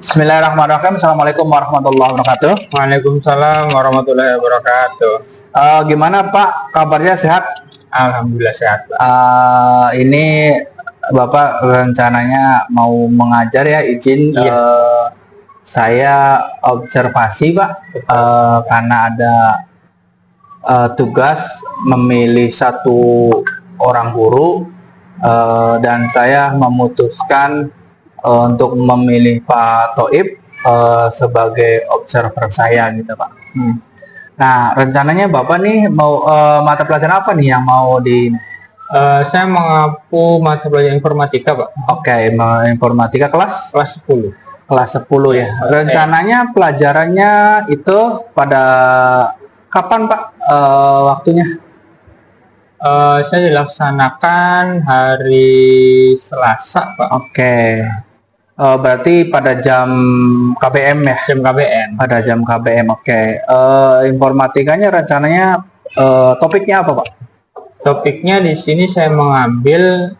Bismillahirrahmanirrahim. Assalamualaikum warahmatullahi wabarakatuh. Waalaikumsalam warahmatullahi wabarakatuh. Gimana Pak? Kabarnya sehat? Alhamdulillah sehat, Pak. Ini Bapak rencananya mau mengajar ya? Izin Iya. saya observasi Pak, karena ada tugas memilih satu orang guru, dan saya memutuskan untuk memilih Pak Toib sebagai observer saya gitu Pak. Nah, rencananya Bapak nih mau mata pelajaran apa nih yang mau di? Saya mengapu mata pelajaran informatika, Pak. Oke, informatika kelas Kelas 10. kelas 10 ya. Rencananya pelajarannya itu pada kapan Pak waktunya? Saya dilaksanakan hari Selasa, Pak. Oke. Berarti pada jam KBM ya? Jam KBN. Pada jam KBM, oke. Informatikanya rencananya topiknya apa Pak? Topiknya di sini saya mengambil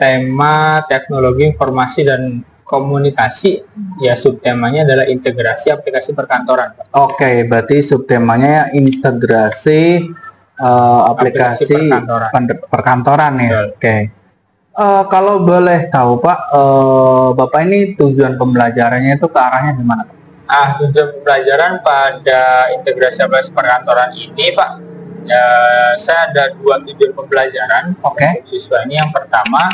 tema teknologi informasi dan komunikasi. Ya, subtemanya adalah integrasi aplikasi perkantoran, Pak. Oke, berarti subtemanya integrasi aplikasi perkantoran ya. Oke. Kalau boleh tahu Pak, Bapak ini tujuan pembelajarannya itu ke arahnya gimana Pak? Tujuan pembelajaran pada integrasi aplikasi perkantoran ini, Pak, saya ada 2 tujuan pembelajaran. Oke. Siswa ini yang pertama,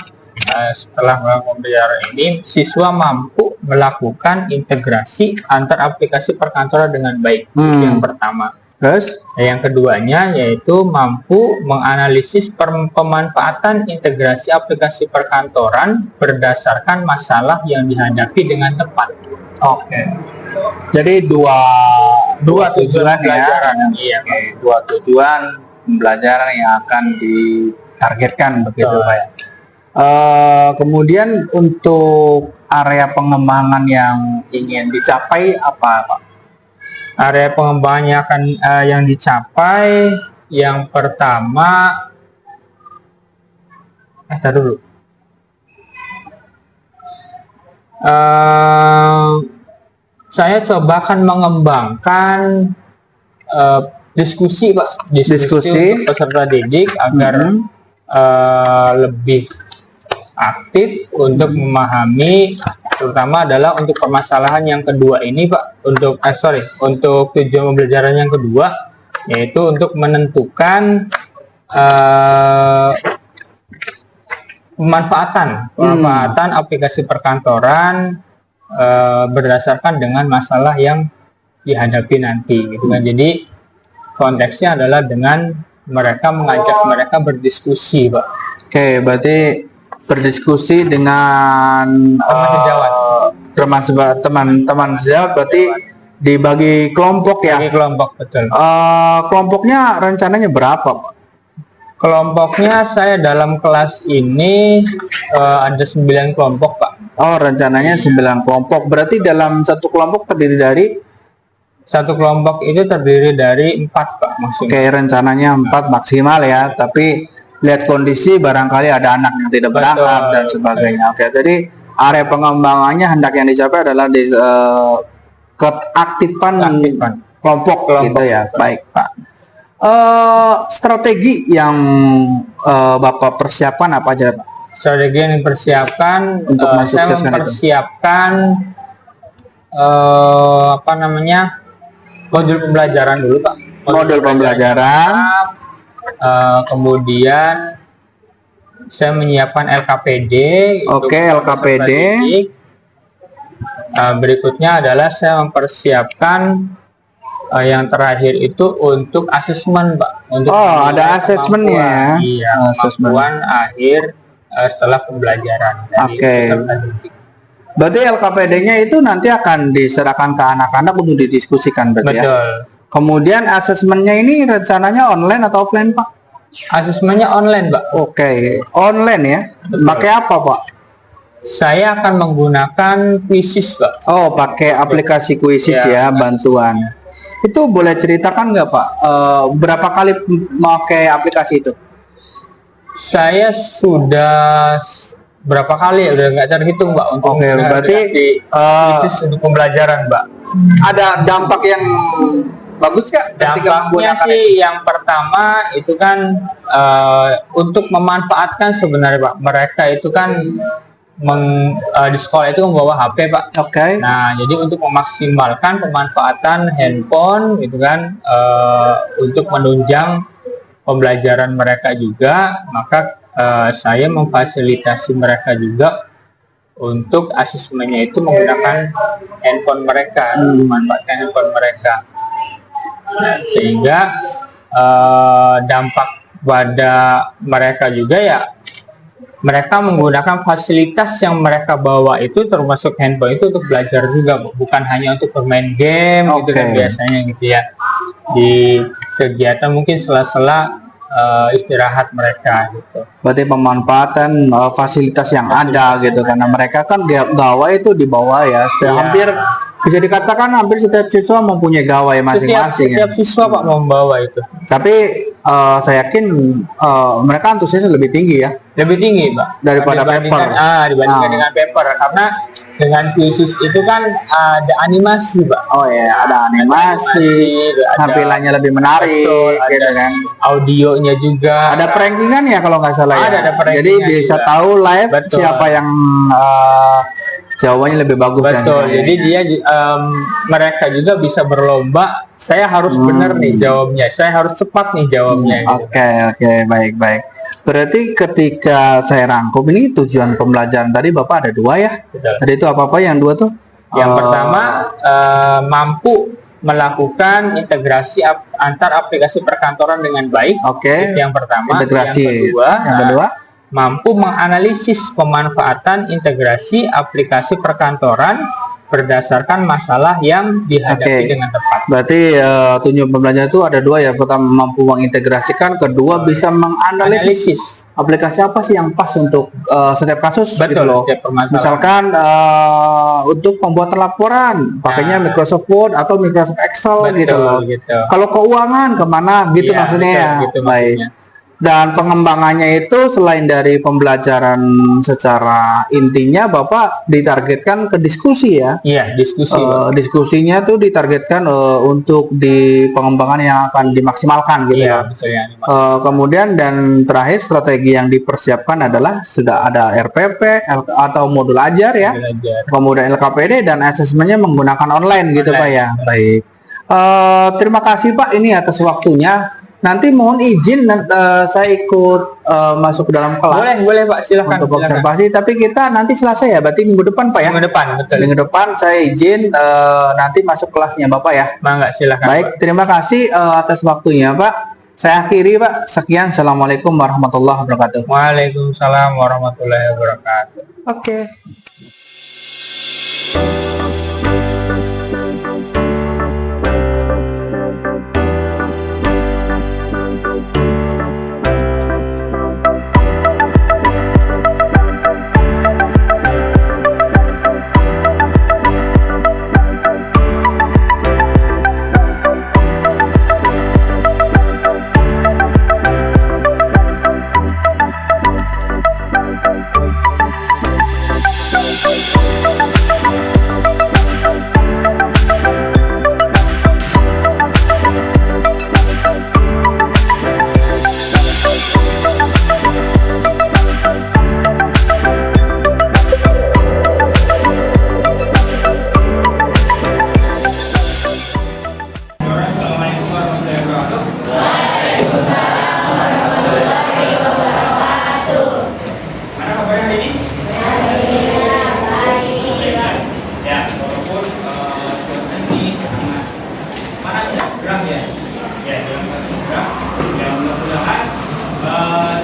setelah melakukan pembelajaran ini, siswa mampu melakukan integrasi antar aplikasi perkantoran dengan baik. Itu yang pertama. Terus? Yang keduanya yaitu mampu menganalisis pemanfaatan integrasi aplikasi perkantoran berdasarkan masalah yang dihadapi dengan tepat. Oke. Jadi dua tujuan ya. Iya. Oke, 2 tujuan pembelajaran yang akan ditargetkan begitu Pak ya. Kemudian untuk area pengembangan yang ingin dicapai apa Pak? Area pengembangan yang dicapai yang pertama, dulu. Saya coba akan mengembangkan diskusi, Pak. Diskusi untuk peserta didik agar lebih aktif untuk memahami, terutama adalah untuk permasalahan yang kedua ini Pak, untuk tujuan pembelajaran yang kedua, yaitu untuk menentukan pemanfaatan aplikasi perkantoran berdasarkan dengan masalah yang dihadapi nanti gitu kan. Jadi konteksnya adalah dengan mengajak mereka berdiskusi, Pak. Oke, berarti berdiskusi dengan teman-teman sejawat, berarti dibagi kelompok ya? Bagi kelompok, betul. Kelompoknya rencananya berapa Pak? Kelompoknya saya dalam kelas ini ada 9 kelompok, Pak. Oh, rencananya 9 kelompok. Berarti dalam satu kelompok terdiri dari? Satu kelompok itu terdiri dari 4, Pak, maksimal. Oke, rencananya 4 maksimal ya, tapi lihat kondisi barangkali ada anak yang tidak berangkat dan sebagainya. Oke, jadi area pengembangannya hendak yang dicapai adalah keaktifan kelompok gitu ya. Baik Pak. Strategi yang Bapak persiapkan apa aja Pak? Strategi yang dipersiapkan untuk saya mempersiapkan modul pembelajaran dulu Pak. Modul pembelajaran. Kemudian saya menyiapkan LKPD. Oke, LKPD. Berikutnya adalah saya mempersiapkan yang terakhir itu untuk asesmen, Pak. Ada asesmennya. Iya, kemampuan akhir setelah pembelajaran. Oke. Berarti LKPD-nya itu nanti akan diserahkan ke anak-anak untuk didiskusikan berarti ya? Betul. Kemudian asesmennya ini rencananya online atau offline Pak? Asesmennya online Pak. Oke, online ya? Betul. Pakai apa Pak? Saya akan menggunakan Quizzes Pak. Oh, pakai aplikasi Quizzes ya, bantuan. Itu boleh ceritakan nggak Pak? Berapa kali memakai aplikasi itu? Saya sudah berapa kali, udah nggak terhitung Mbak untuk Oke, berarti khusus untuk pembelajaran Mbak. ada dampak yang bagus Kak ketika Dampaknya menggunakan sih yang pertama itu kan untuk memanfaatkan sebenarnya Pak, mereka itu kan di sekolah itu membawa HP Pak. Oke. Nah, jadi untuk memaksimalkan pemanfaatan handphone gitu kan, untuk menunjang pembelajaran mereka juga, maka saya memfasilitasi mereka juga untuk asesmennya itu menggunakan handphone mereka, memanfaatkan handphone mereka. Nah, sehingga dampak pada mereka juga ya, mereka menggunakan fasilitas yang mereka bawa itu termasuk handphone itu untuk belajar juga, bukan hanya untuk bermain game gitu kan biasanya gitu ya, di kegiatan mungkin sela-sela istirahat mereka gitu. Berarti pemanfaatan fasilitas yang ada gitu, karena mereka kan gawai itu di bawah ya, hampir bisa dikatakan hampir setiap siswa mempunyai gawai masing-masing. Setiap siswa Pak membawa itu. Tapi saya yakin mereka antusias lebih tinggi ya. Lebih tinggi Pak Daripada paper. Dibandingkan dengan paper, karena dengan Quizzes itu kan ada animasi Pak. Oh ya, ada animasi, tampilannya lebih menarik, betul, gitu ada kan. Audionya juga. Ada prankingan ya kalau nggak salah ya. Ada prankingan Jadi bisa juga. tahu live Betul. siapa yang jawabannya lebih bagus. Betul. Jadi dia mereka juga bisa berlomba. Saya harus benar nih jawabnya. Saya harus cepat nih jawabnya. Gitu. Oke, baik. Berarti ketika saya rangkum ini tujuan pembelajaran tadi Bapak ada dua ya. Betul. Tadi itu apa yang dua tuh? Yang pertama mampu melakukan integrasi antar aplikasi perkantoran dengan baik. Oke. Itu yang pertama. Integrasi. Yang kedua, nah, mampu menganalisis pemanfaatan integrasi aplikasi perkantoran berdasarkan masalah yang dihadapi dengan tepat. Berarti tujuan pembelajaran itu ada dua ya. Pertama mampu mengintegrasikan, kedua bisa menganalisis aplikasi apa sih yang pas untuk setiap kasus. Betul, gitu loh. Misalkan untuk pembuatan laporan pakainya Microsoft Word atau Microsoft Excel. Gitu loh. Kalau keuangan kemana gitu maksudnya. Betul, baik. Dan pengembangannya itu selain dari pembelajaran secara intinya, Bapak ditargetkan ke diskusi ya? Iya, diskusi. Diskusinya tuh ditargetkan untuk di pengembangan yang akan dimaksimalkan gitu ya. Betul ya. Kemudian dan terakhir strategi yang dipersiapkan adalah sudah ada RPP atau modul ajar ya. Kemudian LKPD dan asesmennya menggunakan online gitu Pak ya. Baik. Terima kasih Pak ini atas waktunya. Nanti mohon izin saya ikut masuk ke dalam kelas. Boleh Pak, silakan. Untuk observasi, tapi kita nanti Selasa ya, berarti minggu depan Pak ya? Minggu depan, betul. Minggu depan saya izin nanti masuk kelasnya Bapak ya? Mangga, silakan. Baik, Pak. terima kasih atas waktunya Pak. Saya akhiri Pak, sekian. Assalamualaikum warahmatullahi wabarakatuh. Waalaikumsalam warahmatullahi wabarakatuh. Oke.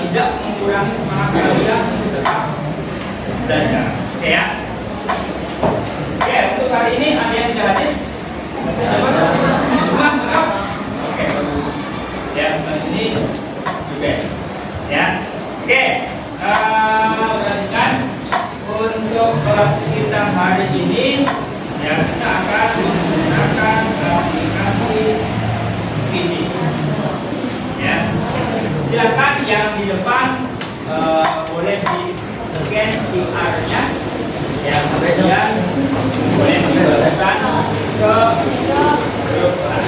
tidak mengurangi semangat kalian untuk tetap belajar. Oke ya. Oke, untuk hari ini ada yang tidak hadir? Cuma enggak? Oke, bagus. Ya, untuk ini juga. Ya. Oke. Lanjutkan untuk kelas kita hari ini ya, kita akan menggunakan aplikasi Quizzes. Ya. Silakan yang di depan boleh di scan QR-nya, ya kemudian boleh dibagikan ke grup kelas.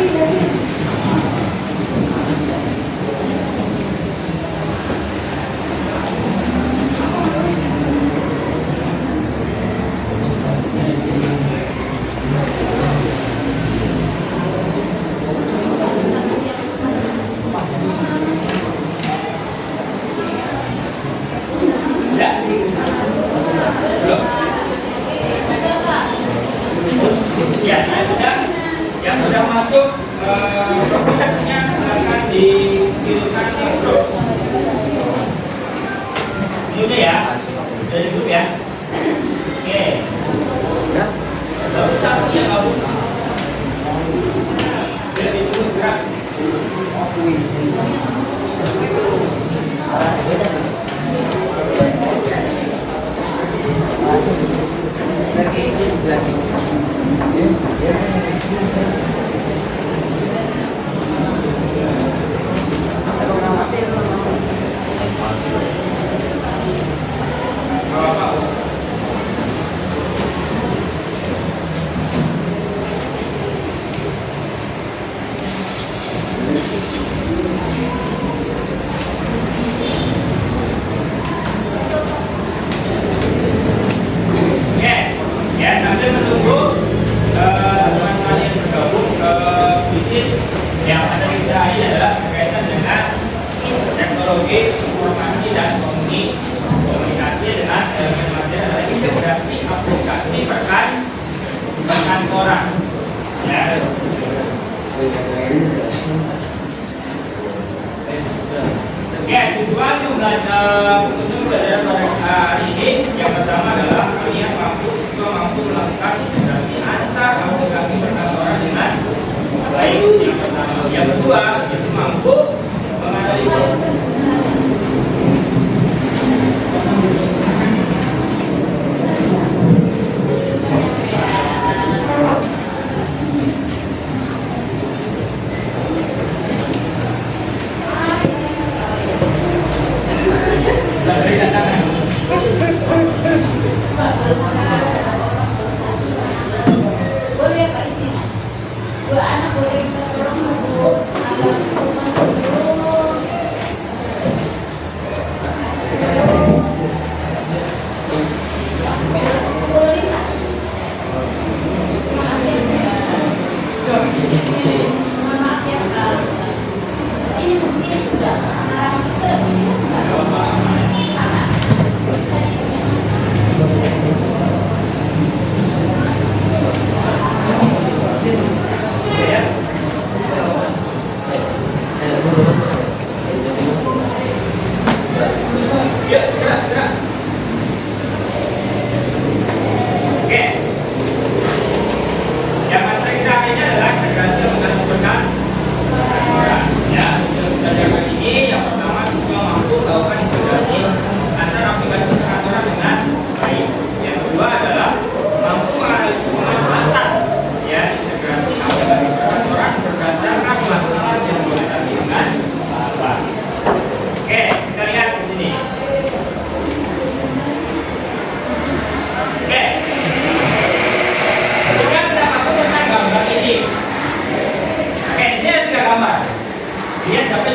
Ya, yang sudah masuk dokumennya silakan dikirimkan ke grup. Ini udah ya, dari grup ya. Oke. Gak usah ya kamu. Biar ditunggu segera. Informasi dan komunikasi dengan integrasi aplikasi perkantoran. Ya. Oke, tujuan pelajaran pada hari ini yang pertama adalah kalian mampu melakukan integrasi antar aplikasi perkantoran dengan baik. Yang pertama, yang kedua yaitu mampu menganalisis boleh Pak izin? Dua anak boleh orang mau masuk dulu. Boleh Pak? Mohon maaf ya Pak. Ini mungkin juga kita ini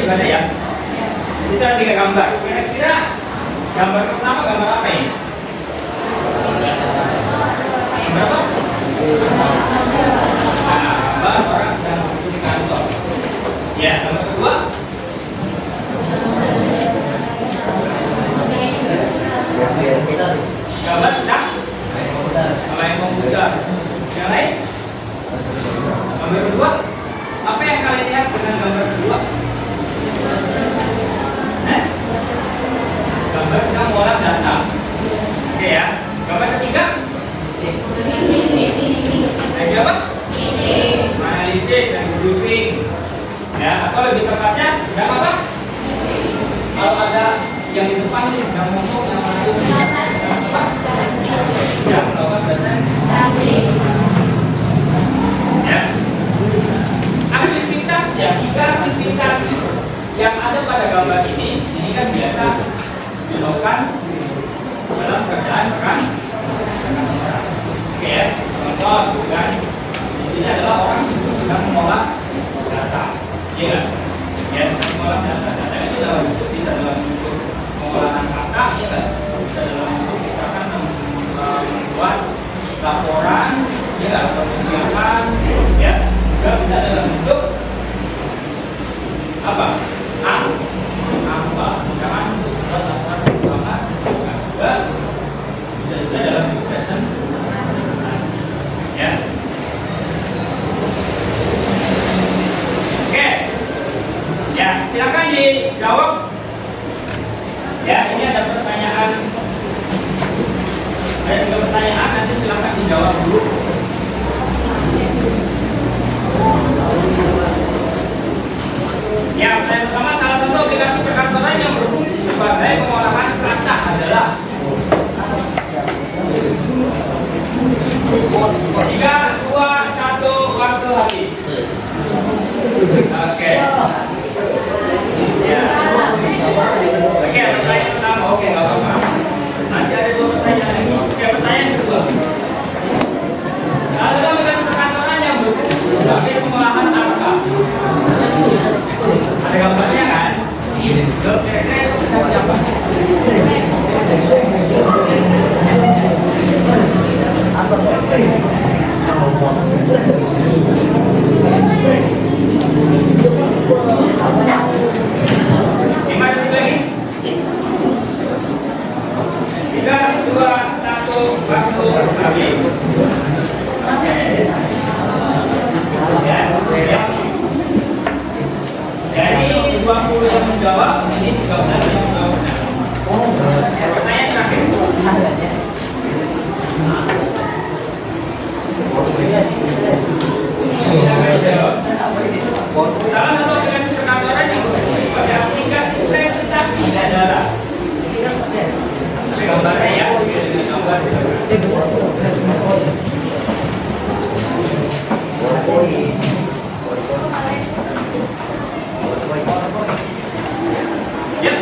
ada ya? Kita ada 3 gambar. Kira-kira gambar pertama gambar apa ini? Berapa? Nah, gambar orang sedang masuk di kantor. Ya, gambar kedua. Gambar sedang main komputer. Yang lain? Gambar kedua. Apa yang kalian lihat dengan gambar kedua? Gambar sedang mengolah data. Oke ya. Gambar ketiga? Lagi apa? Analisis dan briefing. Ya, atau lebih tepatnya sedang apa? Kalau ada yang di depan ini sedang ngomong yang mana? Sedang apa? Sedang melakukan presentasi. Ya. Aktivitas ya, 3 aktivitas yang ada pada gambar ini kan biasa dilakukan dalam kerjaan contoh kan di sini adalah orang itu sedang mengolah data, iya nggak? Ya, mengolah data itu dalam bentuk bisa dalam bentuk pengolahan kata, iya nggak? Bisa dalam bentuk misalkan membuat laporan, iya nggak? Persiapan, ya, juga bisa dalam bentuk apa? Apa? Misalkan untuk membuat laporan keuangan, juga bisa juga dalam bentuk presentasi, ya. Oke, ya silakan dijawab. Ya, ini ada pertanyaan, ada 3 pertanyaan, nanti silakan dijawab dulu. Ya, pertanyaan pertama, salah satu aplikasi perkantoran yang berfungsi sebagai pengolahan kata adalah 3, 2, 1, waktu habis. Oke. Ya. Oke, pertanyaan pertama, oke, nggak apa-apa. Masih ada 2 pertanyaan lagi. Oke, pertanyaan kedua. Salah satu aplikasi perkantoran yang berfungsi sebagai pengolahan angka. Ada gambarnya kan? Kira-kira itu siapa? Lima detik lagi. 3, 2, 1, waktu habis. Oke. Ya, ya. Jadi 20 yang menjawab, ini 13 yang menjawab benar. Pertanyaan terakhir. Salah satu aplikasi perkantoran yang berfungsi sebagai aplikasi presentasi adalah gambarnya ya, gambar. Ya,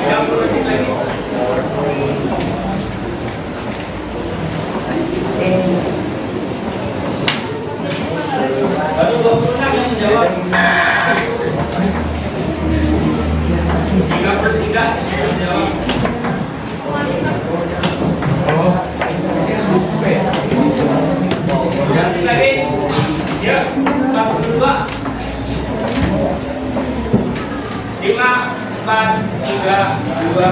30 detik lagi. Baru 26 yang menjawab. 33 yang menjawab. Detik lagi. Ya, 42. 5, 4, 3, 2,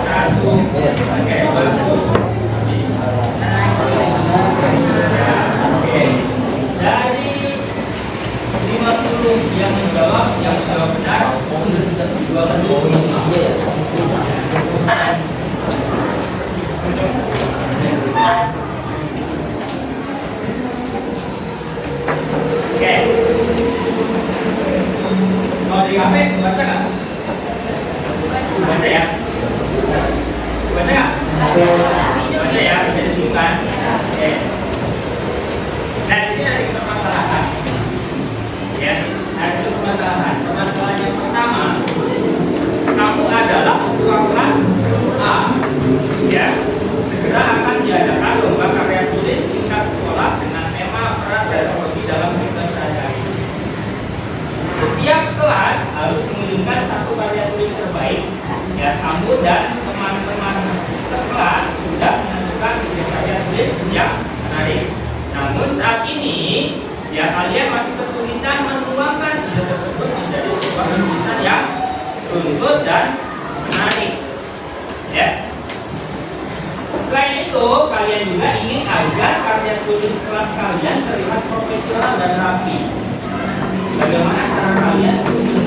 1. Oke, baru. Oke. Dari 50 yang menjawab benar 25. Oke. Mau di HP baca nggak? Baca ya. Baca nggak? Baca ya. Bisa disimpan. Oke. Nah, di sini ada permasalahan. Ya, ada permasalahan. Permasalahan yang pertama, kamu adalah ketua kelas A. Ya, segera akan diadakan lomba karya tulis tingkat sekolah dengan tema peran teknologi dalam kehidupan sehari-hari. Setiap kelas harus mengirimkan 1 karya tulis terbaik. Ya, kamu dan teman-teman sekelas sudah menentukan karya tulis yang menarik. Namun saat ini, ya kalian masih kesulitan menuangkan ide tersebut menjadi sebuah tulisan yang runtut dan menarik. Ya. Selain itu, kalian juga ingin agar karya tulis kelas kalian terlihat profesional dan rapi. Bagaimana cara kalian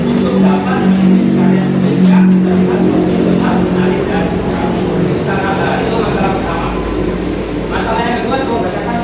untuk dapat menulis karya tulis yang terlihat profesional, menarik dan rapi? Itu masalah pertama. Masalah yang kedua, coba bacakan.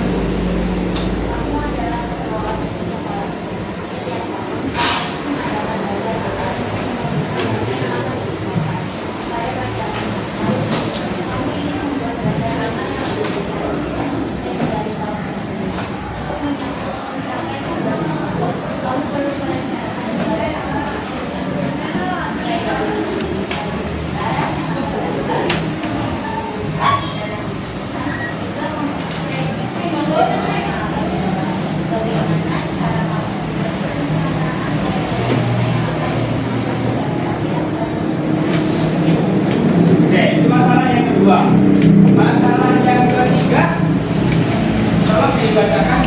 dibacakan.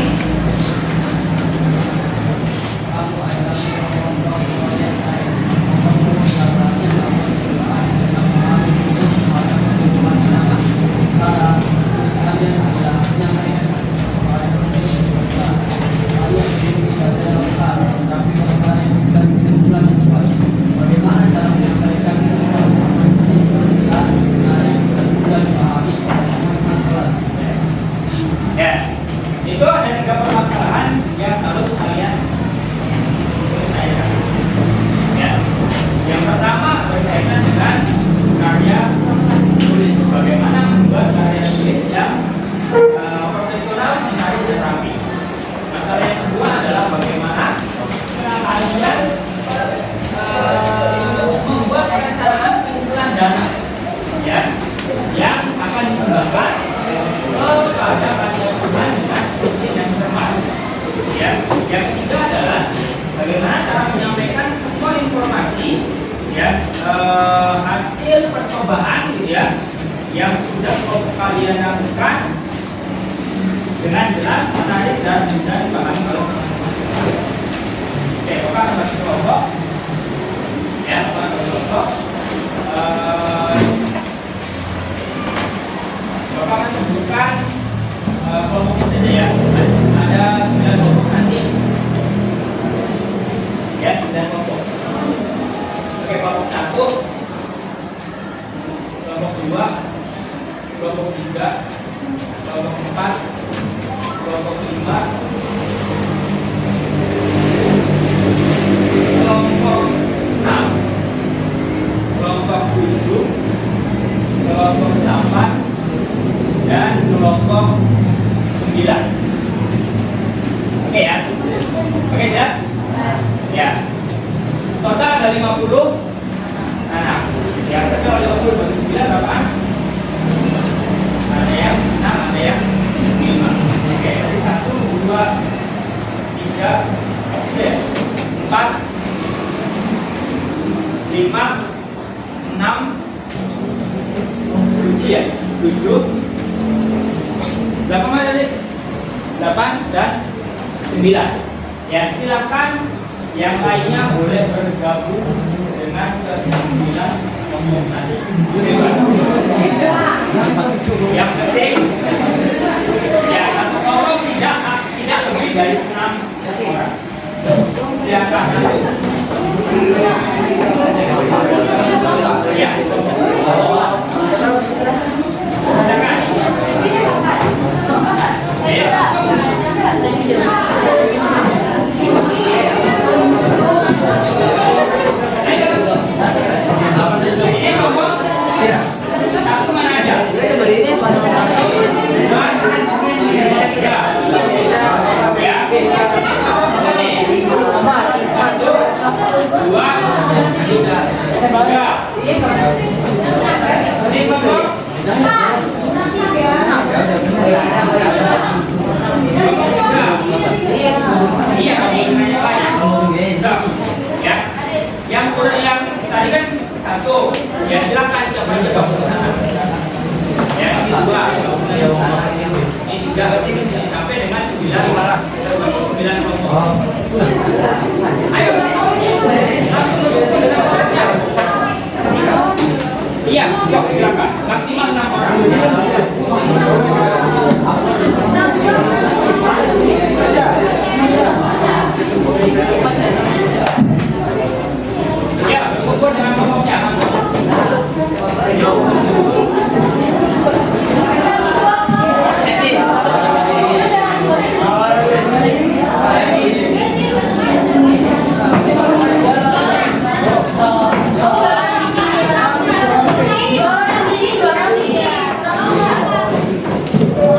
Ya, itu ada 3 permasalahan yang harus kalian selesaikan. Ya, yang pertama berkaitan dengan karya tulis. Bagaimana membuat karya tulis yang profesional, menarik dan rapi. Masalah yang kedua adalah bagaimana kalian membuat perencanaan pengumpulan dana, ya, yang akan disumbangkan kepada panti asuhan dengan sistem yang cermat. Ya, yang ketiga adalah bagaimana cara menyampaikan semua informasi, ya, hasil percobaan, gitu ya, yang sudah kalian lakukan dengan jelas, menarik dan mudah dipahami oleh teman-teman. Oke, Bapak bagi kelompok, ya, Bapak bagi kelompok. Bapak akan sebutkan kelompoknya saja, ya. Ada 9 kelompok nanti, ya, 9 kelompok. Oke, kelompok 1, kelompok 2, kelompok 3, kelompok 4, kelompok 5, kelompok 6, kelompok 7, kelompok 8, dan kelompok 9. Oke, ya? Oke, jelas? Ya. Total ada 50 anak. Ya, berarti kalau 50 bagi 9 berapa? Ada yang 6, ada yang 5. Oke, jadi 1, 2, 3, 4, 5, 6, 7, ya? 7, 8 mana tadi? 8 dan 9. Ya, silakan yang lainnya boleh bergabung dengan ke-9 kelompok tadi. Yang penting, ya, satu kelompok tidak lebih dari 6 orang. Silakan. Ya. Silakan. Satu mana aja? Satu, dua, tiga. Yang tadi kan 1, ya silakan siapa aja gabung ke sana. Ya, ini 2, ini 3, sampai dengan 9 kelompok. Ayo, langsung iya, sok silakan. Maksimal 6 orang. Ya, berkumpul dengan kelompoknya.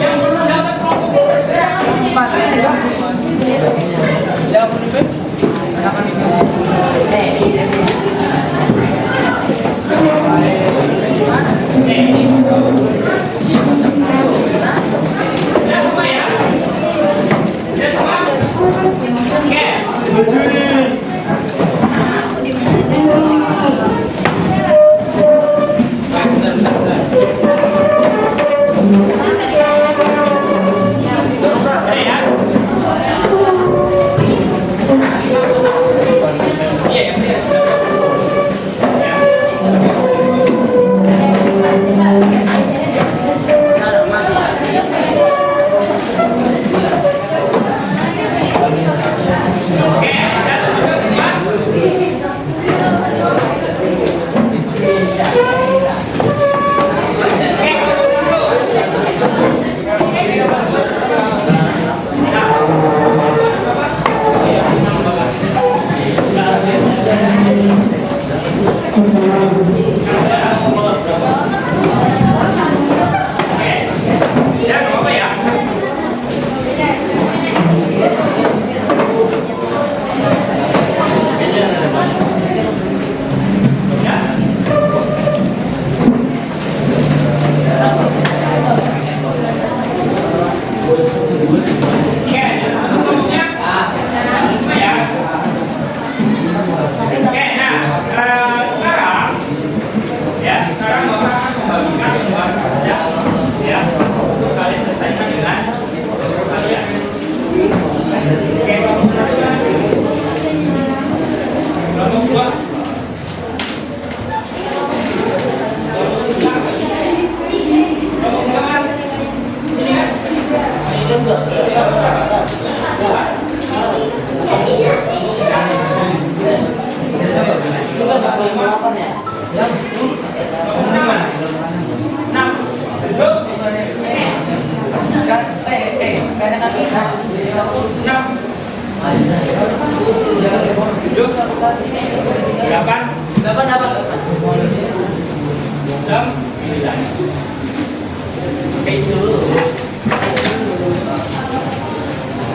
Yang belum dapat kelompok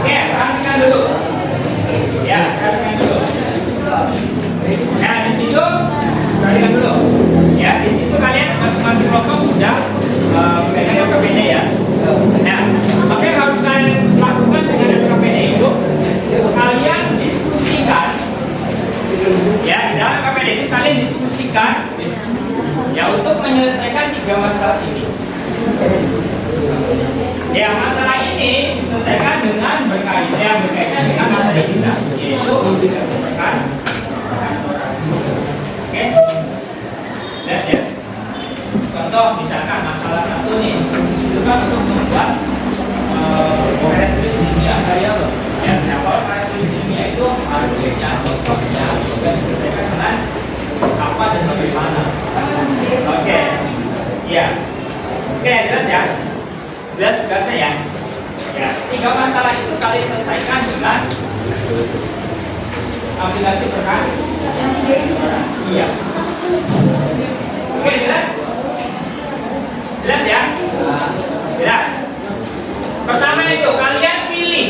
Oke, perhatikan dulu. Ya, perhatikan dulu. Nah, di situ perhatikan dulu. Ya, di situ kalian masing-masing kelompok sudah pegang LKPD ya. Nah, apa yang harus kalian lakukan dengan LKPD itu? Kalian diskusikan. Ya, di dalam LKPD itu kalian diskusikan ya untuk menyelesaikan 3 masalah ini. Ya, masalah ini diselesaikan dengan berkaitan dengan masalah kita, yaitu diselesaikan. Oke, jelas ya. Contoh misalkan masalah satu nih, disuruhkan untuk membuat karya tulis ilmiah ya. Nah, kalau karya tulis ilmiah itu harusnya contohnya juga diselesaikan dengan apa dan bagaimana. Oke, ya. Oke, jelas ya. Jelas tugasnya ya. Ya, 3 masalah itu kalian selesaikan dengan aplikasi perkan. Iya. Oke, jelas? Jelas ya? Jelas. Pertama itu kalian pilih.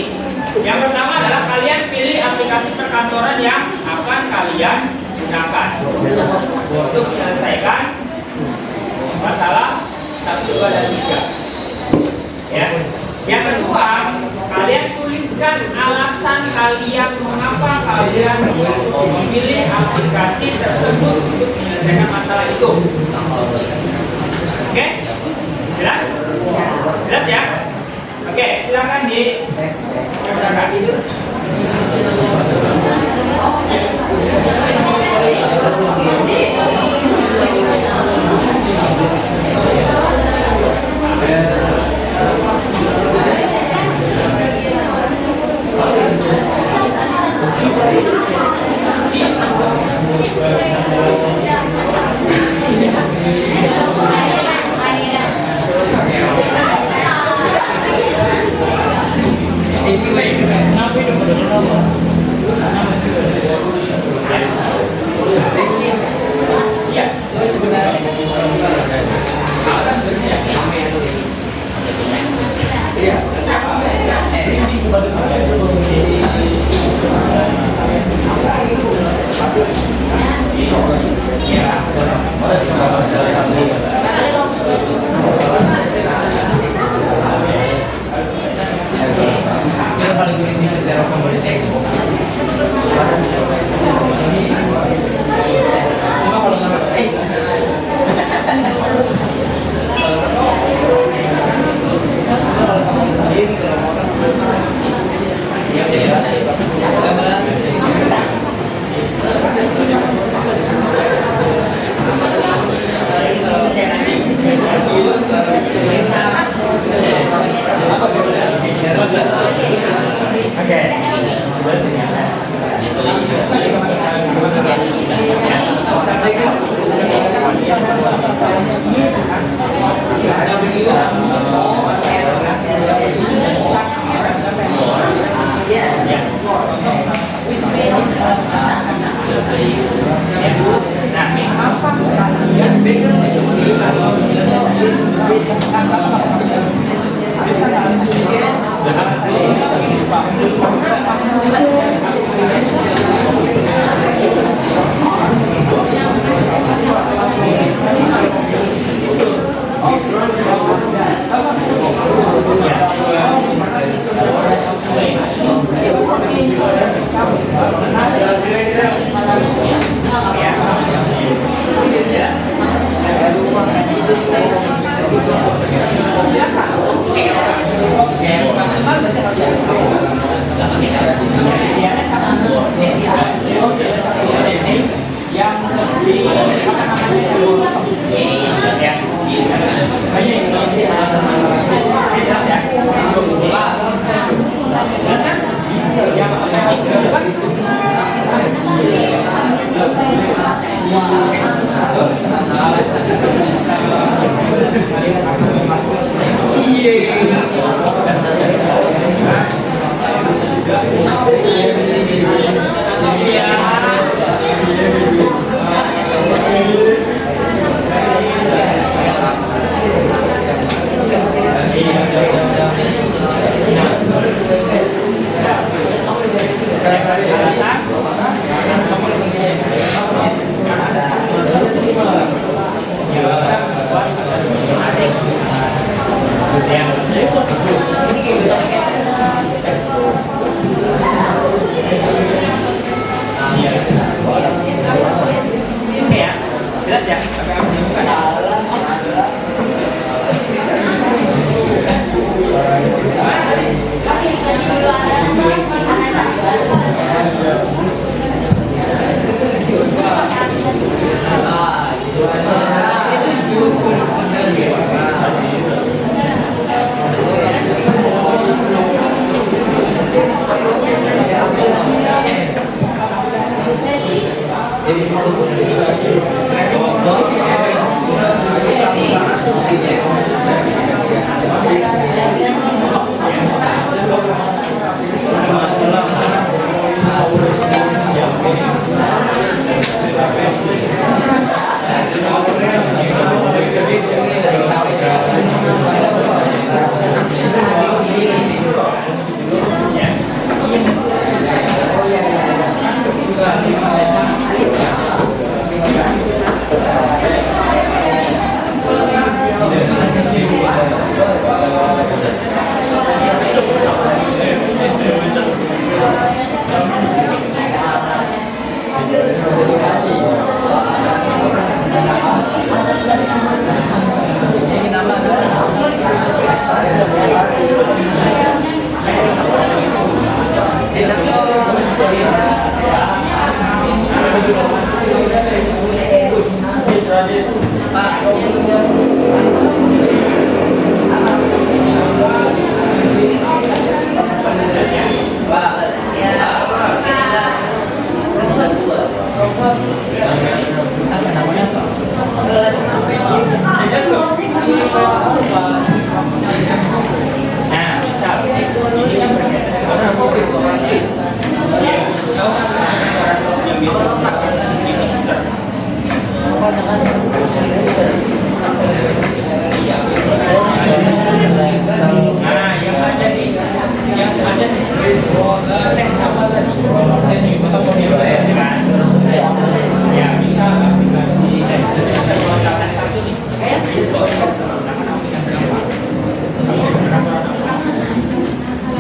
Yang pertama adalah kalian pilih aplikasi perkantoran yang akan kalian gunakan untuk menyelesaikan masalah 1, 2, dan 3. Ya. Yang kedua, kalian tuliskan alasan kalian mengapa kalian memilih aplikasi tersebut untuk menyelesaikan masalah itu. Oke? Jelas? Jelas ya? Oke, silakan dikerjakan.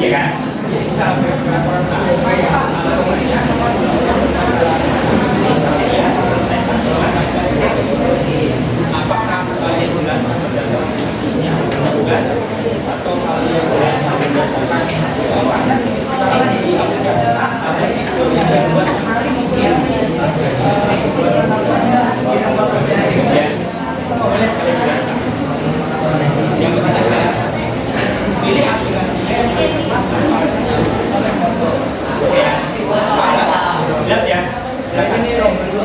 ya kan? Bisa apakah yang jelas isinya atau hal yang berdasarkan pilih aplikasinya jelas ya. Ini nomor 10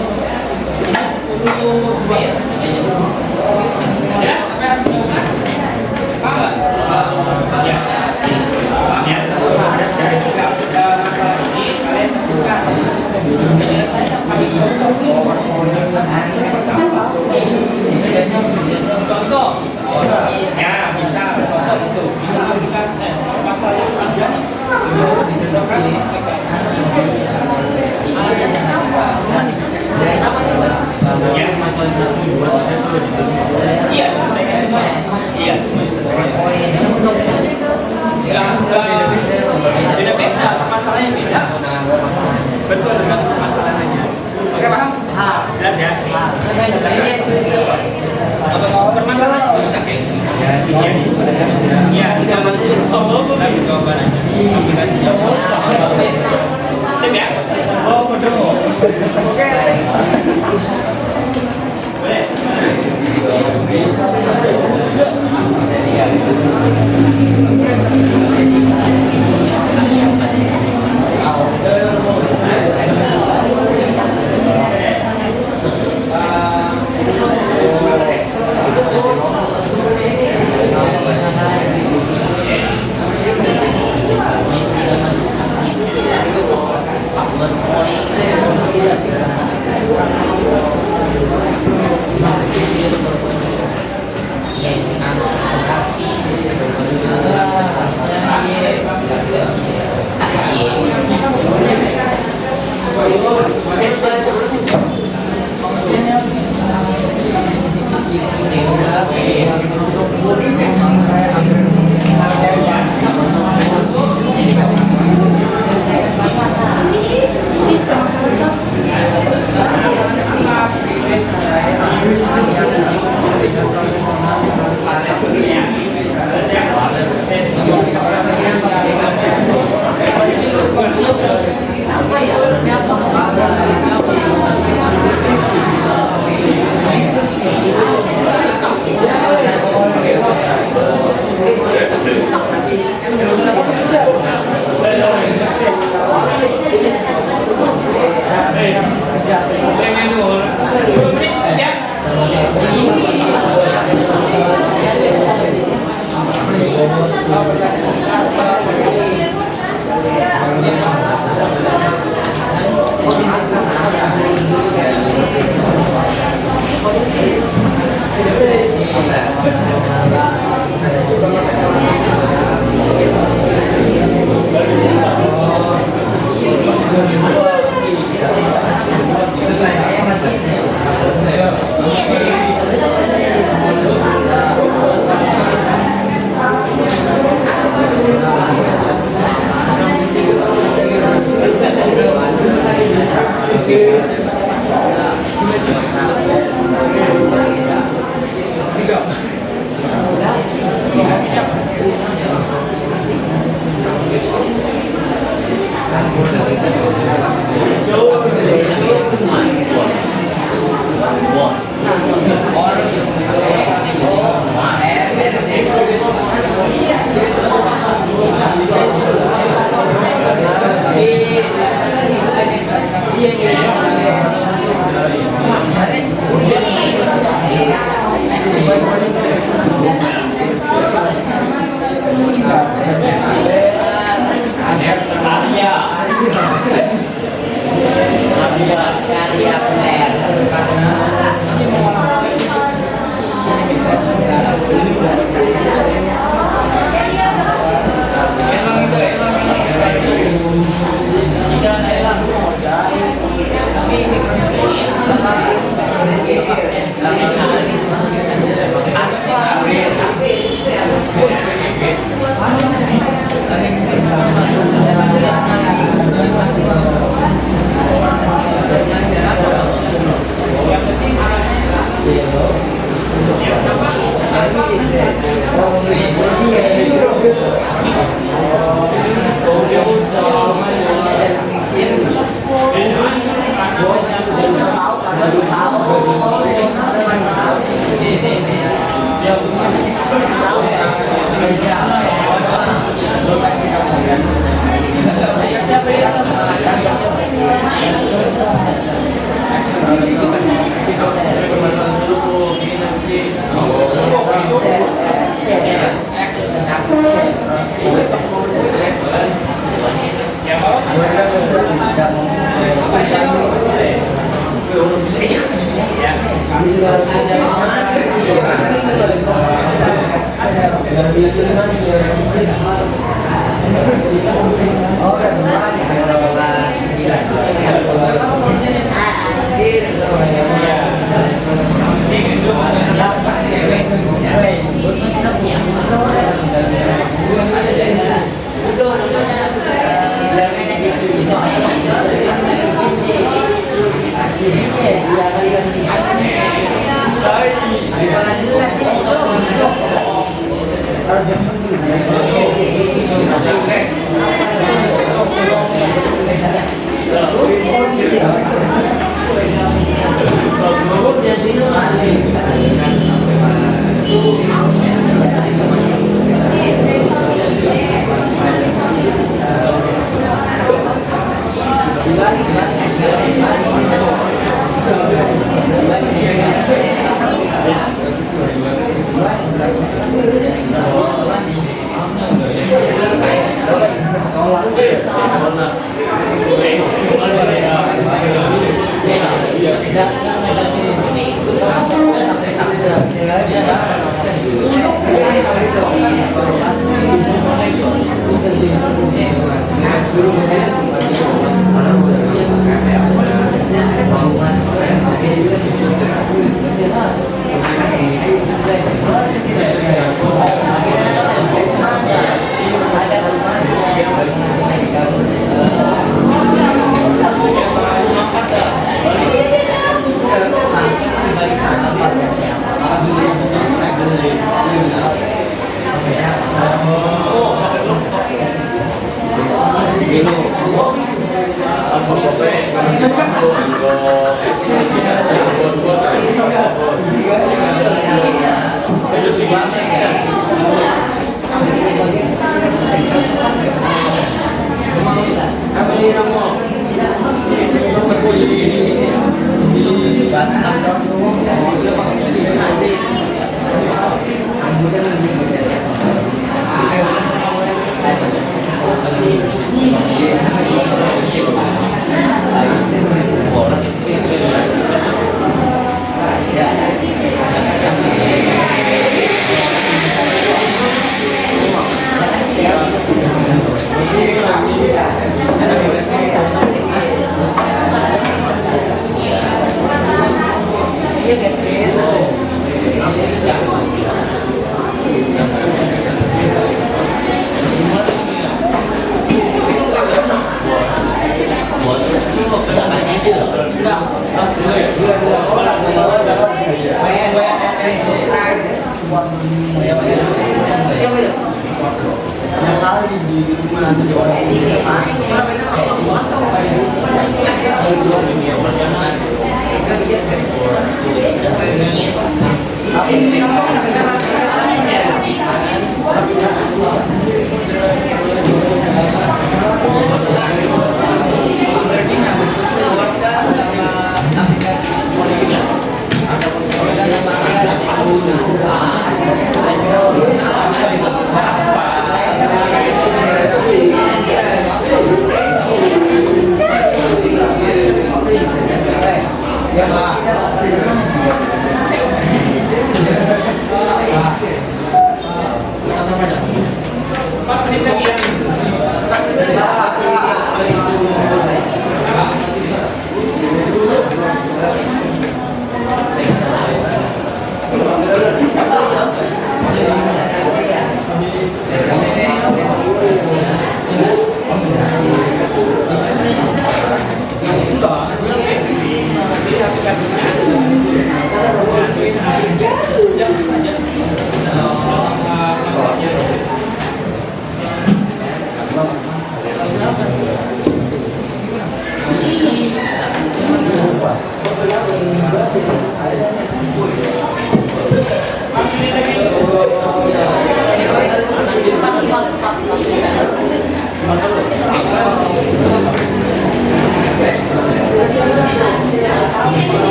ya, sampai harus buka. Paham nggak? Ya. Paham ya? Dari tiga masalah ini kalian buka menyelesaikan sampai contoh ya bisa contoh itu bisa aplikasi masalah yang ada dicontohkan di aplikasi ya masalah 1, 2, 3 iya selesaikan semua iya semuanya selesaikan beda-beda masalahnya beda betul dengan masalahnya oke paham? Jelas ya? Permasalahan bisa kayak gitu ya jawaban kasih jawaban aja aplikasi jawaban sip ya? Oh bener oke boleh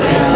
Ya,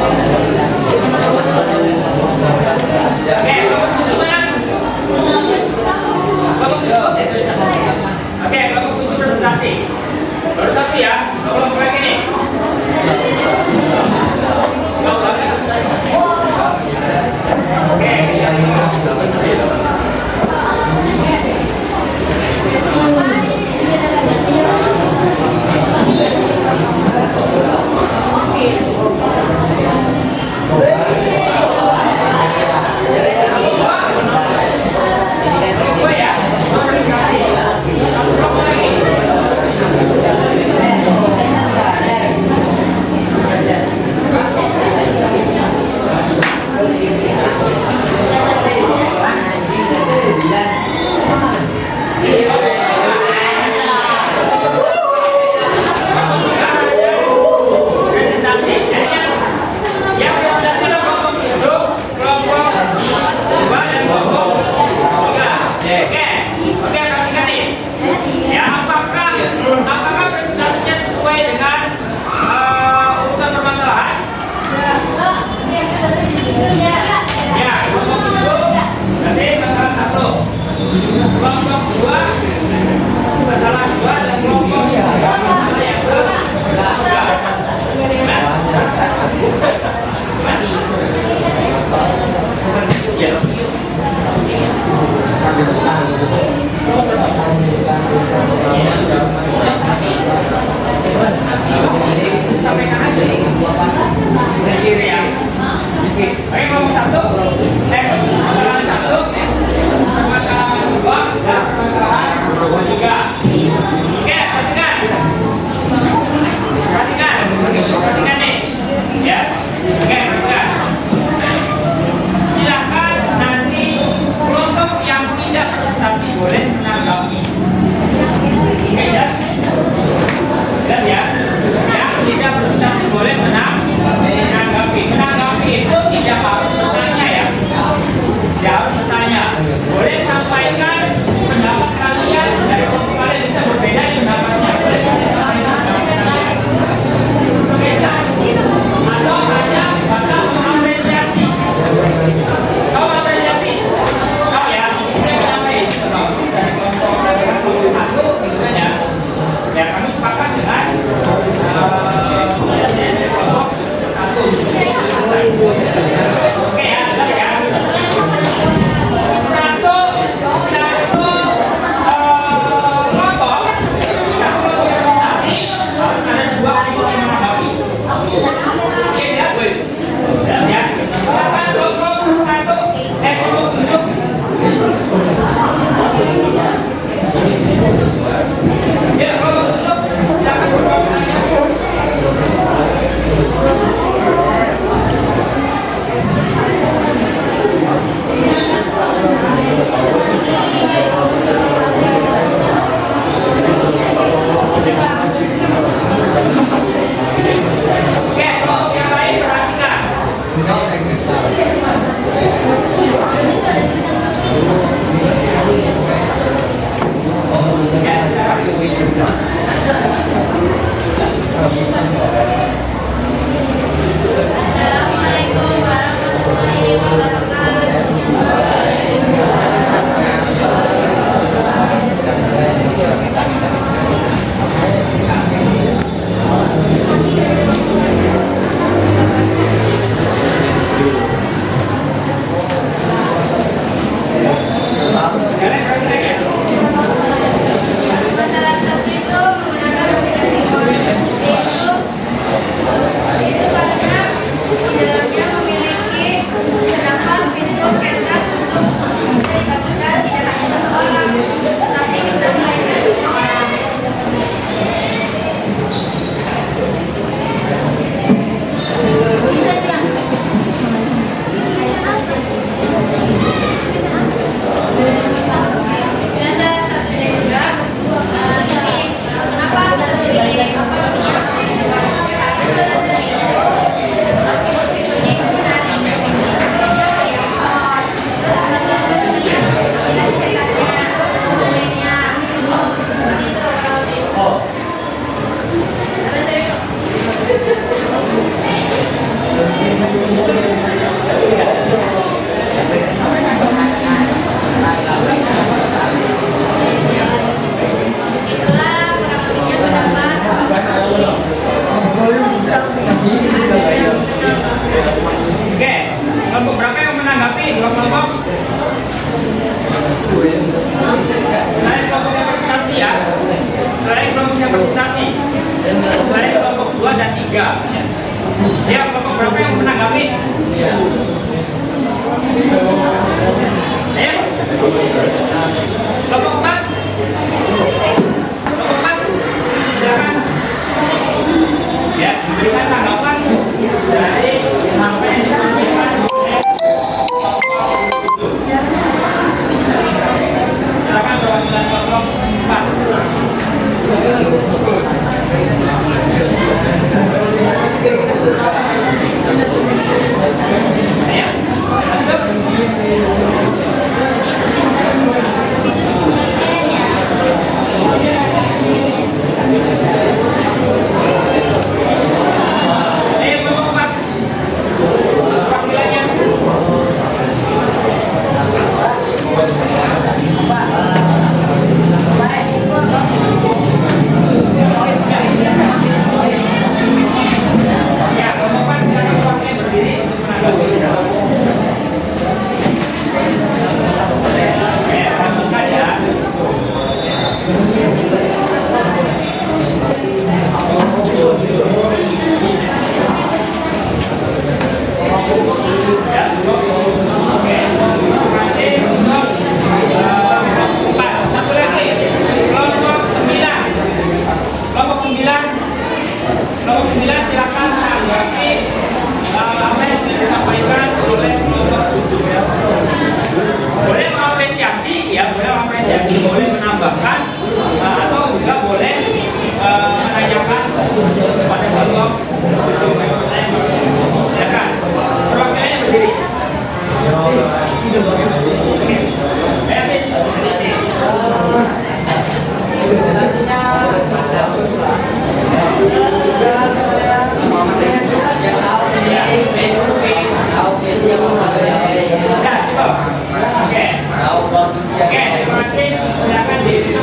Sampaikan aja. Kiri ya. Oke, ngomong satu. Masalah satu. Masalah dua. Masalah tiga. Oke, perhatikan. Perhatikan nih. Ya. Oke, perhatikan. Silakan nanti kelompok yang tidak presentasi boleh menanggapi. Oke, jelas? Jelas ya? Yang tidak presentasi boleh menanggapi. Menanggapi itu tidak harus bertanya ya. Tidak harus bertanya. Boleh sampaikan pendapat kalian dari kelompok kalian bisa berbeda di pendapatnya. Boleh sampaikan pendapat kalian. Oke, jelas? Atau hanya batas apresiasi. Kau apresiasi? Kau ya? Saya menyampaikan dari kelompok satu gitu kan ya. Ya, kami sepakat dengan kelompok satu. Oke ya, jelas ya. Satu kelompok, satu presentasi harus ada dua kelompok yang menanggapi. Oke ya, jelas ya. Silakan kelompok satu, kelompok 7. Ya, kelompok 7, silakan berkomentar. Oke, kelompok yang lain perhatikan. Assalamualaikum warahmatullahi Salah satu itu menggunakan aplikasi itu karena di dalamnya memiliki beberapa pintu ketat untuk bisa dipastikan tidak hanya satu orang, tapi bisa dilainkan semua orang. Bisa tidak? Dan salah satunya juga ini kenapa dari apa namanya Oke, kelompok berapa yang menanggapi? Dua kelompok? Selain kelompok yang presentasi ya. Selain kelompok yang presentasi. Selain kelompok 2 dan 3. Ya, kelompok berapa yang menanggapi? Ayo. Kelompok 4. Kelompok 4. Silakan. Ya, berikan tanggapan dari apa yang disampaikan. Silakan perwakilan kelompok 4. boleh menambahkan atau juga boleh menanyakan pada kelompok. Silakan. Perwakilannya berdiri. Oke, terima kasih. Silakan di situ.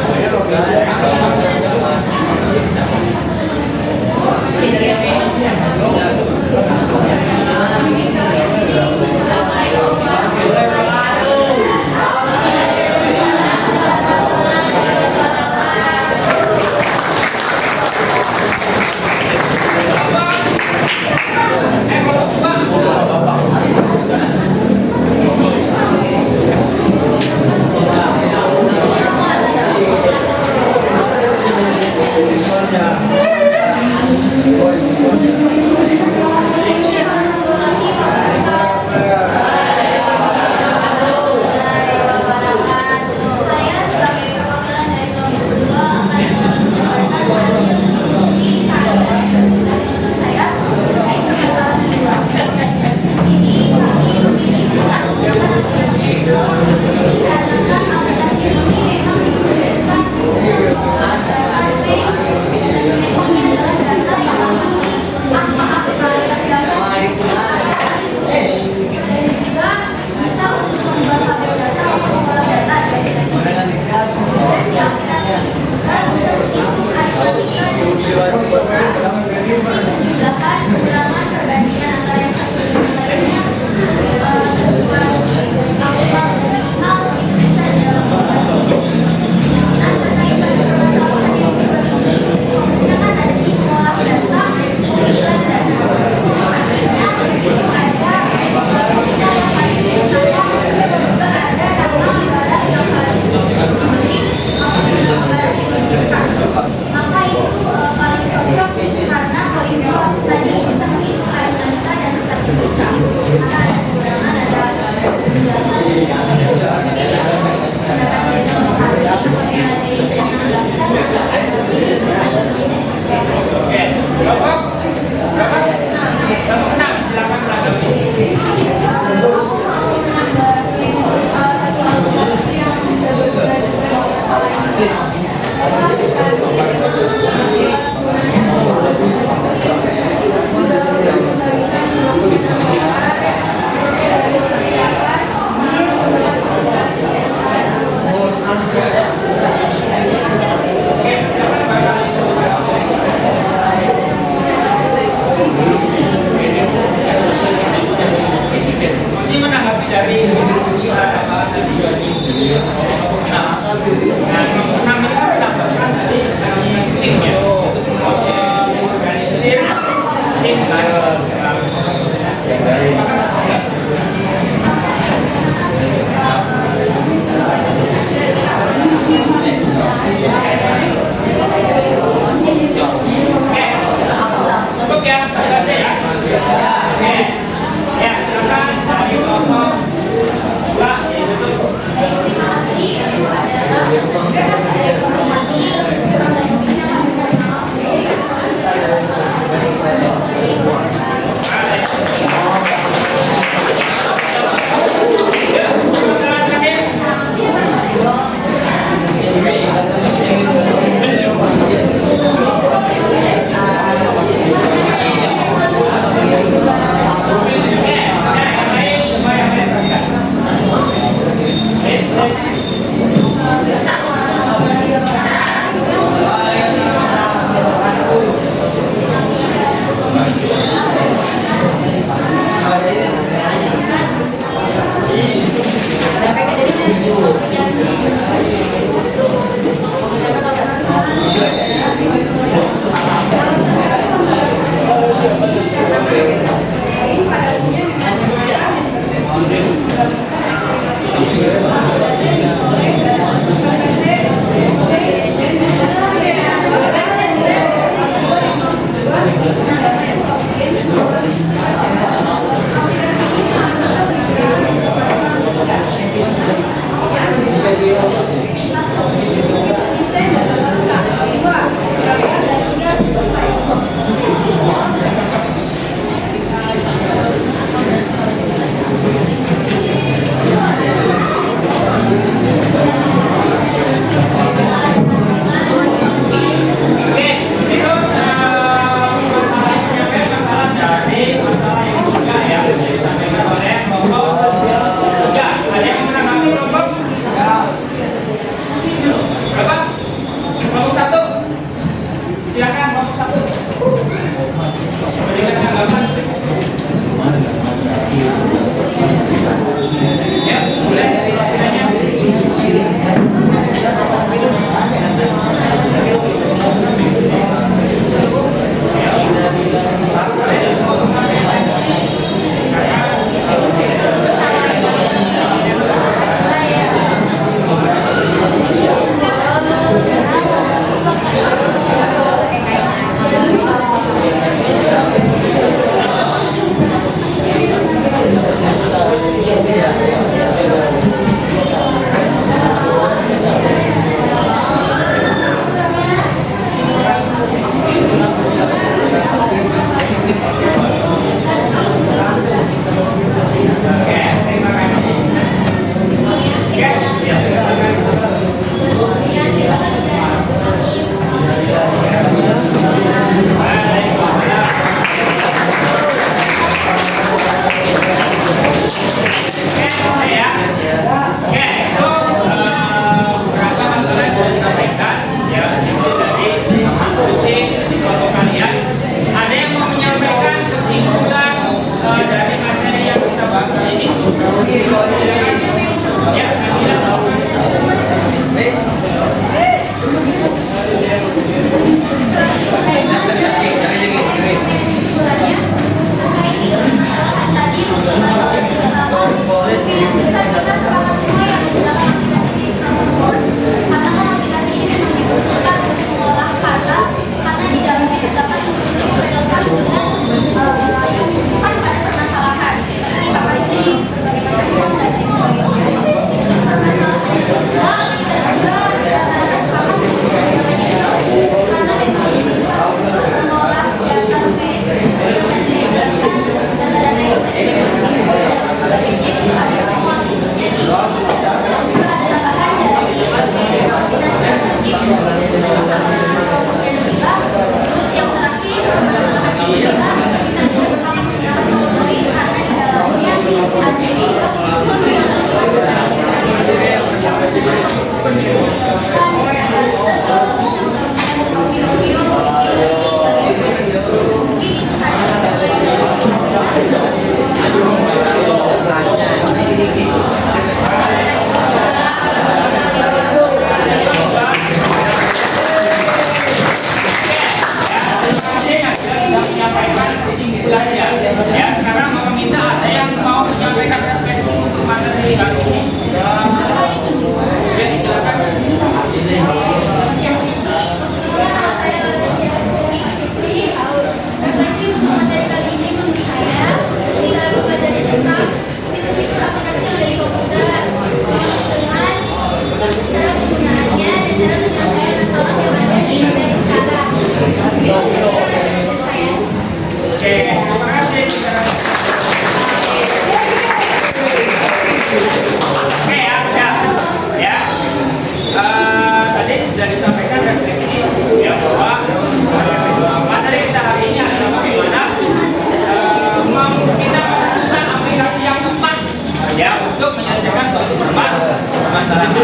Thank you.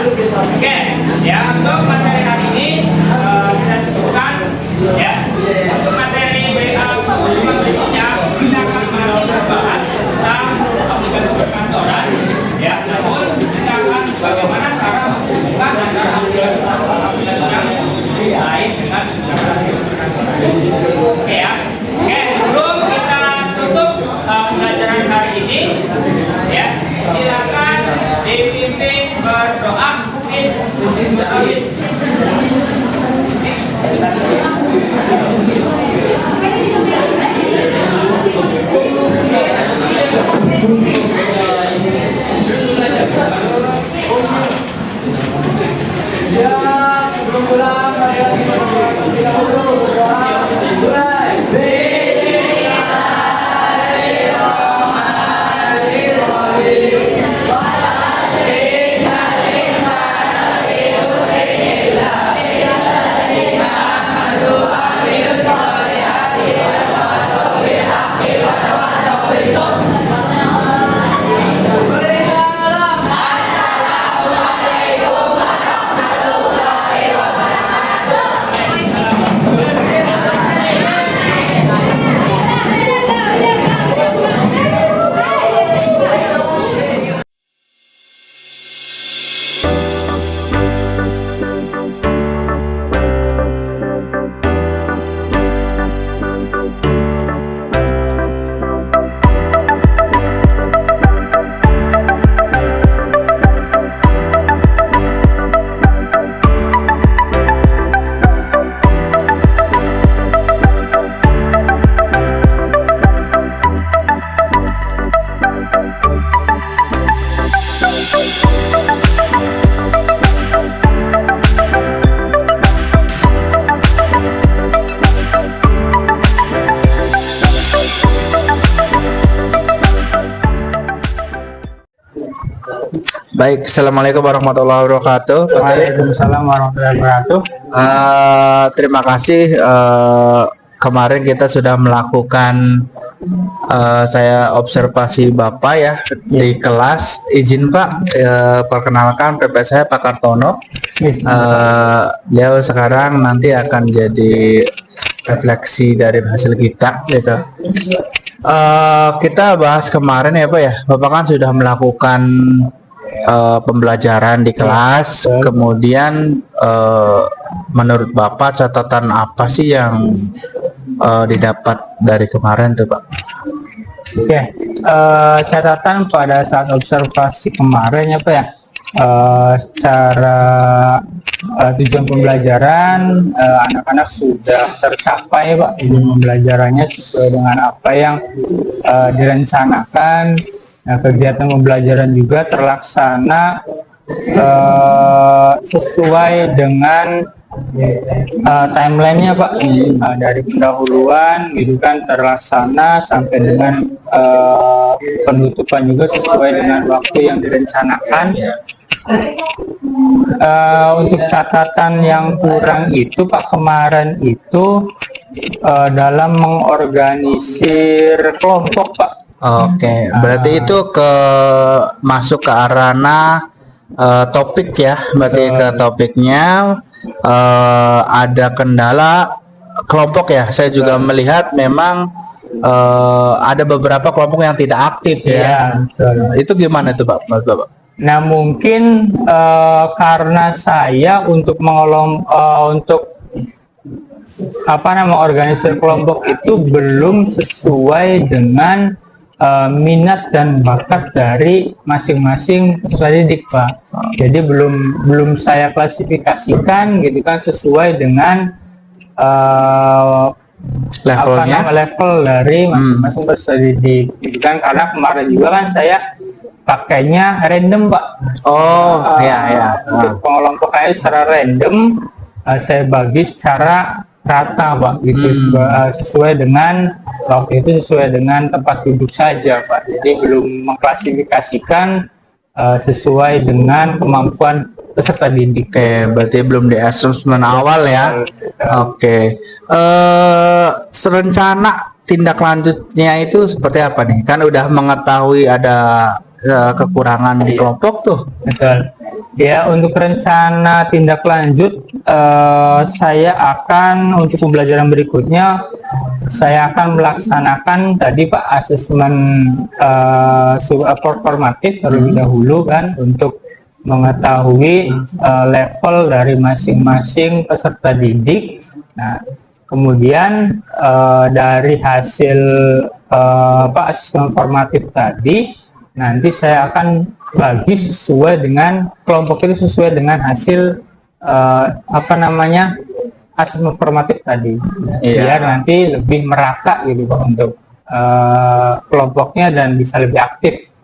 Oke, ya untuk materi hari ini kita cukupkan ya. Untuk materi BA berikutnya kita akan masih membahas tentang aplikasi perkantoran ya. Namun kita akan bagaimana cara menghubungkan antara aplikasi yang lain dengan aplikasi perkantoran. Oke ya. Oke, sebelum kita tutup pembelajaran hari ini ya, silakan dipimpin berdoa. Baik, assalamualaikum warahmatullahi wabarakatuh. Waalaikumsalam warahmatullahi wabarakatuh. Terima kasih. Kemarin kita sudah melakukan saya observasi Bapak ya di kelas. Izin Pak, perkenalkan PP saya Pak Kartono. Beliau sekarang nanti akan jadi refleksi dari hasil kita gitu. Kita bahas kemarin ya Pak ya. Bapak kan sudah melakukan pembelajaran di kelas, kemudian menurut Bapak catatan apa sih yang didapat dari kemarin tuh Pak? Oke, catatan pada saat observasi kemarin ya Pak ya, secara tujuan pembelajaran anak-anak sudah tercapai Pak, tujuan pembelajarannya sesuai dengan apa yang direncanakan. Nah, kegiatan pembelajaran juga terlaksana sesuai dengan timelinenya Pak, dari pendahuluan gitu kan terlaksana sampai dengan penutupan juga sesuai dengan waktu yang direncanakan. Untuk catatan yang kurang itu Pak, kemarin itu dalam mengorganisir kelompok Pak. Oke, berarti itu masuk ke ranah topik ya, berarti ke topiknya ada kendala kelompok ya. Saya juga melihat memang ada beberapa kelompok yang tidak aktif ya. Itu gimana tuh Pak? Bapak? Nah mungkin karena saya untuk organisasi kelompok itu belum sesuai dengan minat dan bakat dari masing-masing peserta didik Pak. Jadi belum saya klasifikasikan gitu kan sesuai dengan level dari masing-masing peserta didik gitu kan, karena kemarin juga kan saya pakainya random Pak. Untuk pengelompokannya secara random saya bagi secara rata Pak gitu, sesuai dengan waktu itu sesuai dengan tempat duduk saja Pak. Jadi belum mengklasifikasikan sesuai dengan kemampuan peserta didik. Oke, berarti belum di asesmen awal ya. Oke. Rencana tindak lanjutnya itu seperti apa nih? Kan udah mengetahui ada kekurangan di kelompok tuh. Betul. Ya, untuk rencana tindak lanjut, saya akan untuk pembelajaran berikutnya, saya akan melaksanakan tadi Pak asesmen formatif terlebih dahulu kan, untuk mengetahui level dari masing-masing peserta didik. Nah, kemudian dari hasil asesmen formatif tadi, nanti saya akan bagi sesuai dengan kelompok itu, sesuai dengan hasil asesmen formatif tadi. Biar nanti lebih merata gitu Pak untuk kelompoknya dan bisa lebih aktif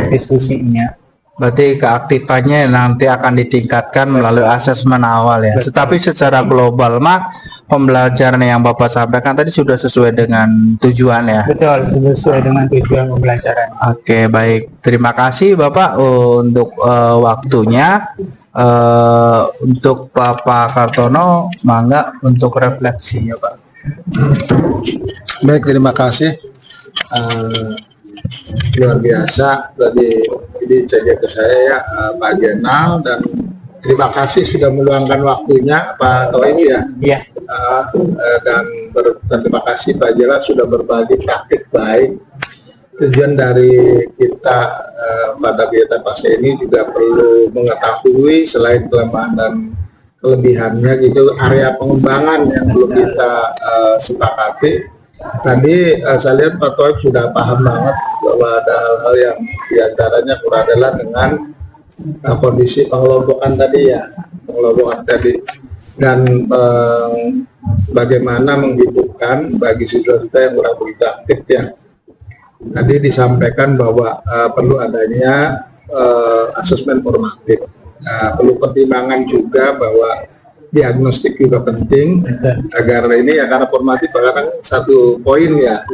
diskusinya. Berarti keaktifannya nanti akan ditingkatkan melalui asesmen awal ya. Tetapi secara global mah pembelajaran yang Bapak sampaikan tadi sudah sesuai dengan tujuan ya. Betul, sesuai dengan tujuan pembelajaran. Oke, baik. Terima kasih Bapak untuk waktunya. Untuk Bapak Kartono, mangga untuk refleksinya Pak. Baik, terima kasih. Luar biasa tadi ini saja ke saya ya, Pak Jenal, dan terima kasih sudah meluangkan waktunya Pak Toim ya. Iya. Dan terima kasih Pak Jenal sudah berbagi praktik baik. Tujuan dari kita pada kegiatan pasca ini juga perlu mengetahui selain kelemahan dan kelebihannya gitu, area pengembangan yang belum kita sepakati. Tadi saya lihat Pak Toib sudah paham banget bahwa ada hal-hal yang diantaranya kurang adalah dengan kondisi pengelompokan tadi ya, dan bagaimana menghidupkan bagi siswa-siswa yang kurang begitu aktif ya. Tadi disampaikan bahwa perlu adanya asesmen formatif. Perlu pertimbangan juga bahwa diagnostik juga penting agar ini ya, karena formatif kadang satu poin ya,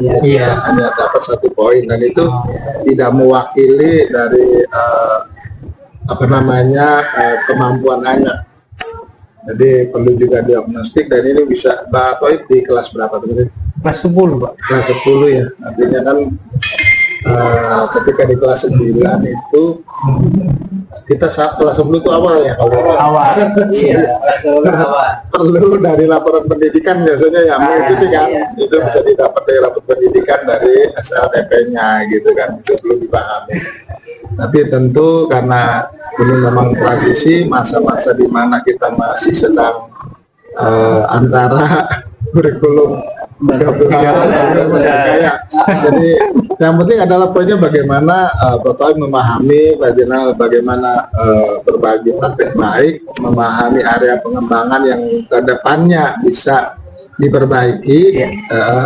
hanya dapat satu poin, dan itu tidak mewakili dari kemampuan anak. Jadi perlu juga diagnostik, dan ini bisa Pak Toib di kelas berapa teman-teman? Kelas 10 Pak. Kelas 10 ya, artinya kan ketika di kelas 9 itu kita kelas 10 itu awal ya, kalau Awal. perlu dari laporan pendidikan biasanya ya mengikuti kan, itu bisa didapat dari laporan pendidikan dari SLTP-nya gitu kan, itu perlu dipahami. Tapi tentu karena ini memang transisi, masa-masa di mana kita masih sedang antara kurikulum 13 kayak. Jadi yang penting adalah poinnya bagaimana Bapak memahami bagaimana berbagi praktek baik, memahami area pengembangan yang kedepannya bisa diperbaiki,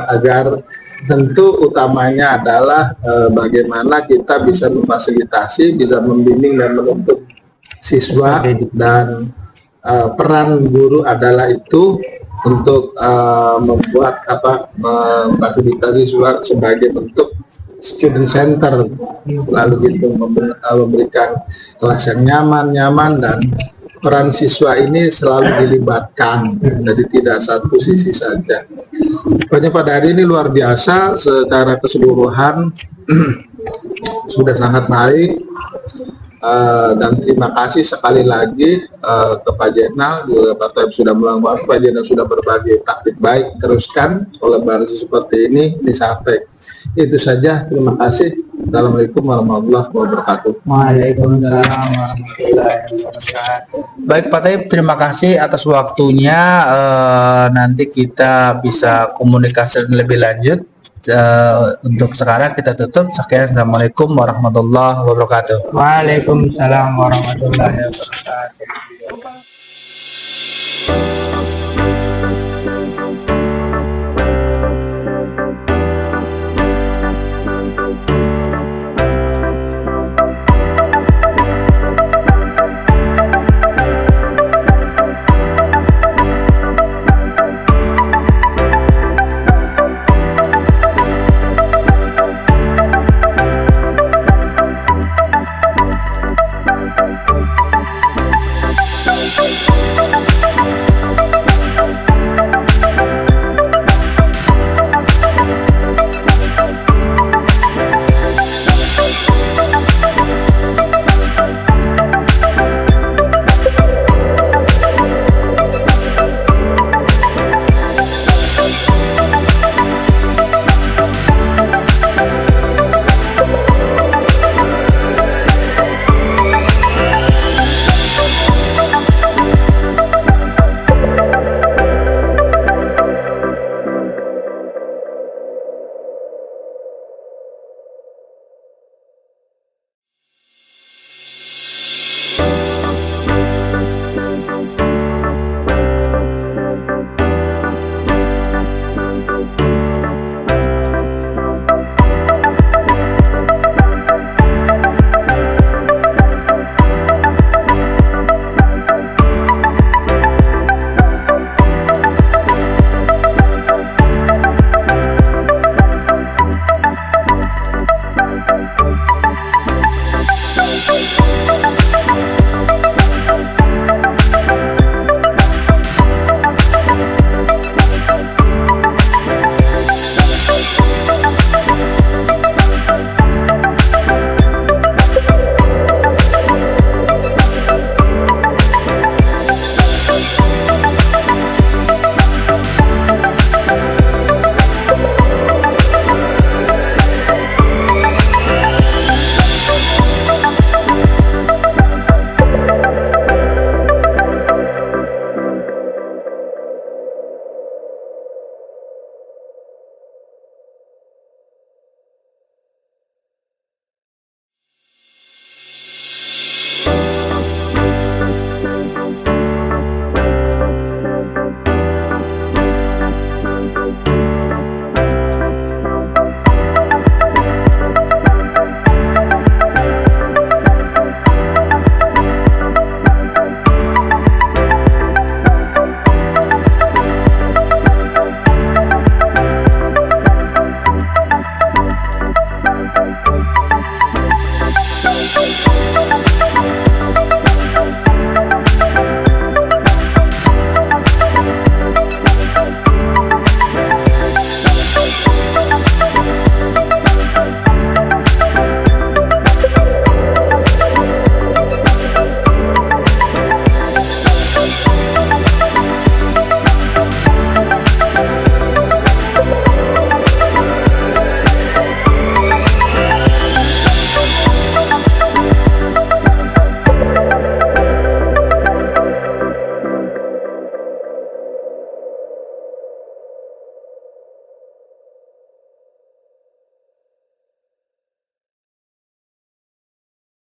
agar tentu utamanya adalah bagaimana kita bisa memfasilitasi, bisa membimbing dan menuntut siswa, dan peran guru adalah itu untuk membuat memfasilitasi siswa sebagai bentuk student center, selalu gitu, memberikan kelas yang nyaman dan peran siswa ini selalu dilibatkan, jadi tidak satu sisi saja. Pokoknya pada hari ini luar biasa secara keseluruhan sudah sangat baik, dan terima kasih sekali lagi ke Pak Jenal, juga Pak Toib sudah meluangkan, Pak Jenal sudah berbagi praktik baik, teruskan kolaborasi seperti ini disampaikan. Itu saja, terima kasih. Assalamualaikum warahmatullahi wabarakatuh. Waalaikumsalam warahmatullahi wabarakatuh. Baik Pak Toib, terima kasih atas waktunya. Nanti kita bisa komunikasi lebih lanjut. Untuk sekarang kita tutup. Sekian, assalamualaikum warahmatullahi wabarakatuh. Waalaikumsalam warahmatullahi wabarakatuh.